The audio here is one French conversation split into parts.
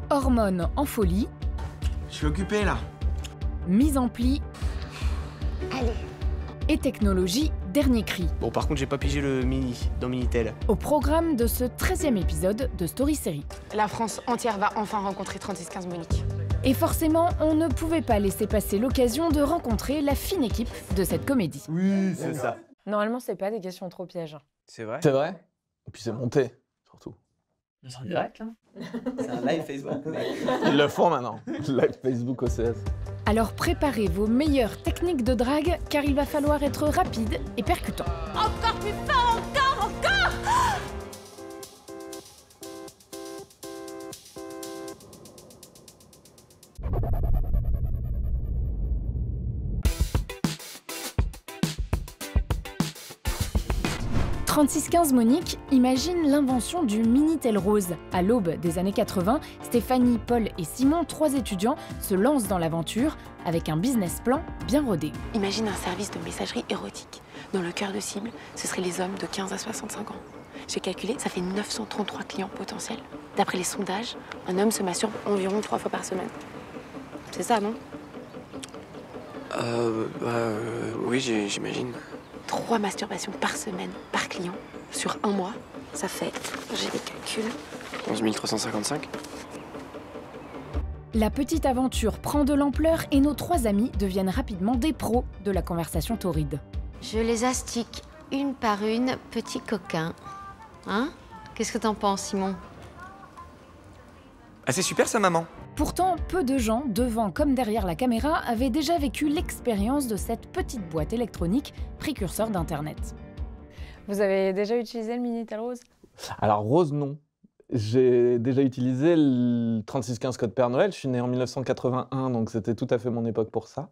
hormones en folie, Je suis occupé là. mise en pli Allez. et technologie dernier cri. Bon, par contre, j'ai pas pigé le mini dans Minitel. Au programme de ce 13e épisode de Story Série. La France entière va enfin rencontrer 3615 Monique. Et forcément, on ne pouvait pas laisser passer l'occasion de rencontrer la fine équipe de cette comédie. Oui, c'est ça. Normalement, c'est pas des questions trop pièges. C'est vrai? C'est vrai. Et puis c'est monté, surtout. C'est en direct, là. C'est un live Facebook. Ils le font maintenant. Live Facebook OCS. Alors préparez vos meilleures techniques de drague, car il va falloir être rapide et percutant. Encore plus fort, encore 3615 Monique imagine l'invention du Minitel Rose. À l'aube des années 80, Stéphanie, Paul et Simon, 3 étudiants, se lancent dans l'aventure avec un business plan bien rodé. Imagine un service de messagerie érotique. Dans le cœur de cible, ce seraient les hommes de 15 à 65 ans. J'ai calculé, ça fait 933 clients potentiels. D'après les sondages, un homme se masturbe environ 3 fois par semaine. C'est ça, non? Oui, j'imagine. 3 masturbations par semaine, par client, sur un mois, ça fait, j'ai les calculs, 11 355. La petite aventure prend de l'ampleur et nos 3 amis deviennent rapidement des pros de la conversation torride. Je les astique une par une, petit coquin. Hein? Qu'est-ce que t'en penses, Simon? Ah, c'est super ça, maman. Pourtant, peu de gens, devant comme derrière la caméra, avaient déjà vécu l'expérience de cette petite boîte électronique précurseur d'Internet. Vous avez déjà utilisé le Minitel Rose? Alors Rose, non. J'ai déjà utilisé le 3615 code Père Noël. Je suis né en 1981, donc c'était tout à fait mon époque pour ça.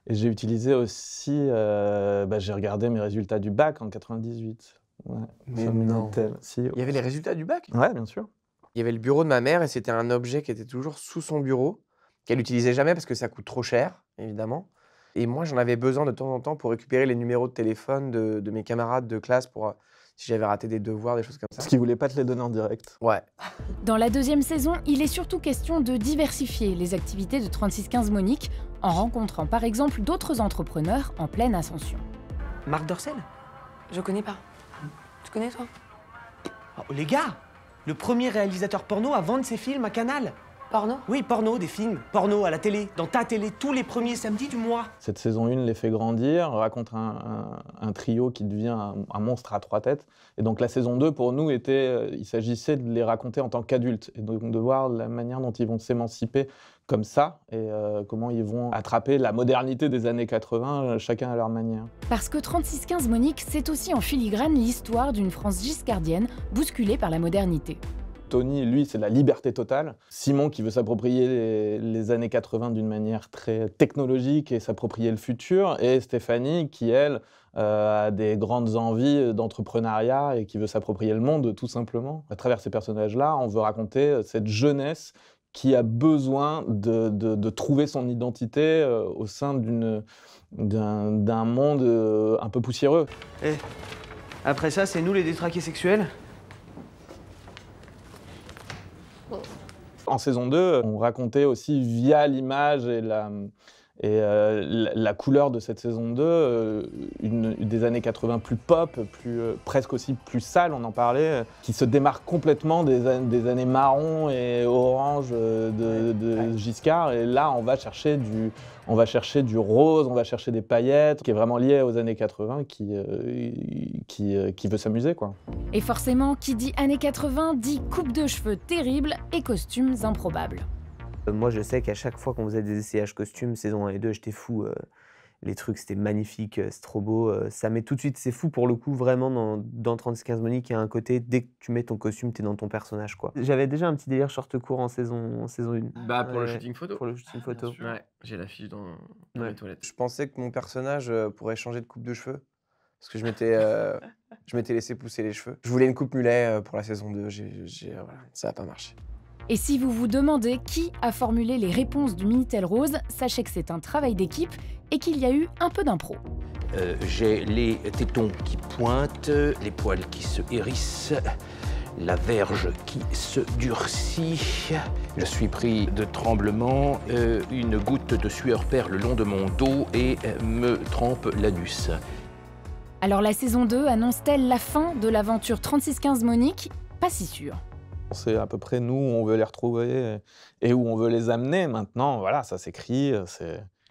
Et j'ai utilisé aussi, j'ai regardé mes résultats du bac en 98. Ouais, Mais sur non. Minitel. Si. Il y avait les résultats du bac? Ouais, bien sûr. Il y avait le bureau de ma mère et c'était un objet qui était toujours sous son bureau, qu'elle n'utilisait jamais parce que ça coûte trop cher, évidemment. Et moi, j'en avais besoin de temps en temps pour récupérer les numéros de téléphone de mes camarades de classe pour si j'avais raté des devoirs, des choses comme ça. Parce qu'ils voulaient pas te les donner en direct. Ouais. Dans la 2e saison, il est surtout question de diversifier les activités de 3615 Monique en rencontrant par exemple d'autres entrepreneurs en pleine ascension. Marc Dorcel. je connais pas. Tu connais, toi? Oh, les gars, le premier réalisateur porno à vendre ses films à Canal. Porno? Oui, porno, des films. Porno à la télé, dans ta télé, tous les premiers samedis du mois. Cette saison 1 les fait grandir, raconte un trio qui devient un monstre à 3 têtes. Et donc la saison 2, pour nous, il s'agissait de les raconter en tant qu'adultes. Et donc de voir la manière dont ils vont s'émanciper comme ça, et comment ils vont attraper la modernité des années 80, chacun à leur manière. Parce que 3615 Monique, c'est aussi en filigrane l'histoire d'une France giscardienne bousculée par la modernité. Tony, lui, c'est la liberté totale. Simon, qui veut s'approprier les années 80 d'une manière très technologique et s'approprier le futur. Et Stéphanie, qui, elle, a des grandes envies d'entrepreneuriat et qui veut s'approprier le monde, tout simplement. À travers ces personnages-là, on veut raconter cette jeunesse qui a besoin de trouver son identité au sein d'un monde un peu poussiéreux. Eh, après ça, c'est nous les détraqués sexuels. En saison 2, on racontait aussi via l'image et la couleur de cette saison 2, des années 80 plus pop, presque aussi plus sale, on en parlait, qui se démarque complètement des années marron et orange de Giscard. Et là, on va chercher du rose, on va chercher des paillettes, qui est vraiment lié aux années 80, qui veut s'amuser, quoi. Et forcément, qui dit années 80 dit coupe de cheveux terrible et costumes improbables. Moi, je sais qu'à chaque fois qu'on faisait des essayages costumes, saison 1 et 2, j'étais fou. Les trucs, c'était magnifique, c'est trop beau. Ça met tout de suite, c'est fou pour le coup, vraiment, dans 3615 Monique, il y a un côté, dès que tu mets ton costume, t'es dans ton personnage, quoi. J'avais déjà un petit délire short court en saison 1. Bah, pour le shooting photo. Pour le shooting photo. Ouais, j'ai l'affiche dans Ouais. les toilettes. Je pensais que mon personnage pourrait changer de coupe de cheveux. Parce que je m'étais laissé pousser les cheveux. Je voulais une coupe mulet pour la saison 2, voilà, ça n'a pas marché. Et si vous vous demandez qui a formulé les réponses du Minitel Rose, sachez que c'est un travail d'équipe et qu'il y a eu un peu d'impro. J'ai les tétons qui pointent, les poils qui se hérissent, la verge qui se durcit Je suis pris de tremblements, une goutte de sueur perle le long de mon dos et me trempe l'anus. Alors la saison 2 annonce-t-elle la fin de l'aventure 3615 Monique? Pas si sûr. C'est à peu près nous où on veut les retrouver et où on veut les amener. Maintenant, voilà, ça s'écrit.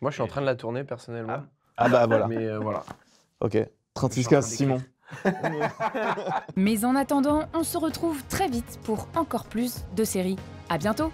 Moi, je suis en train de la tourner personnellement. Ah bah voilà. Mais voilà. Ok. 3615 Simon. Mais en attendant, on se retrouve très vite pour encore plus de séries. À bientôt!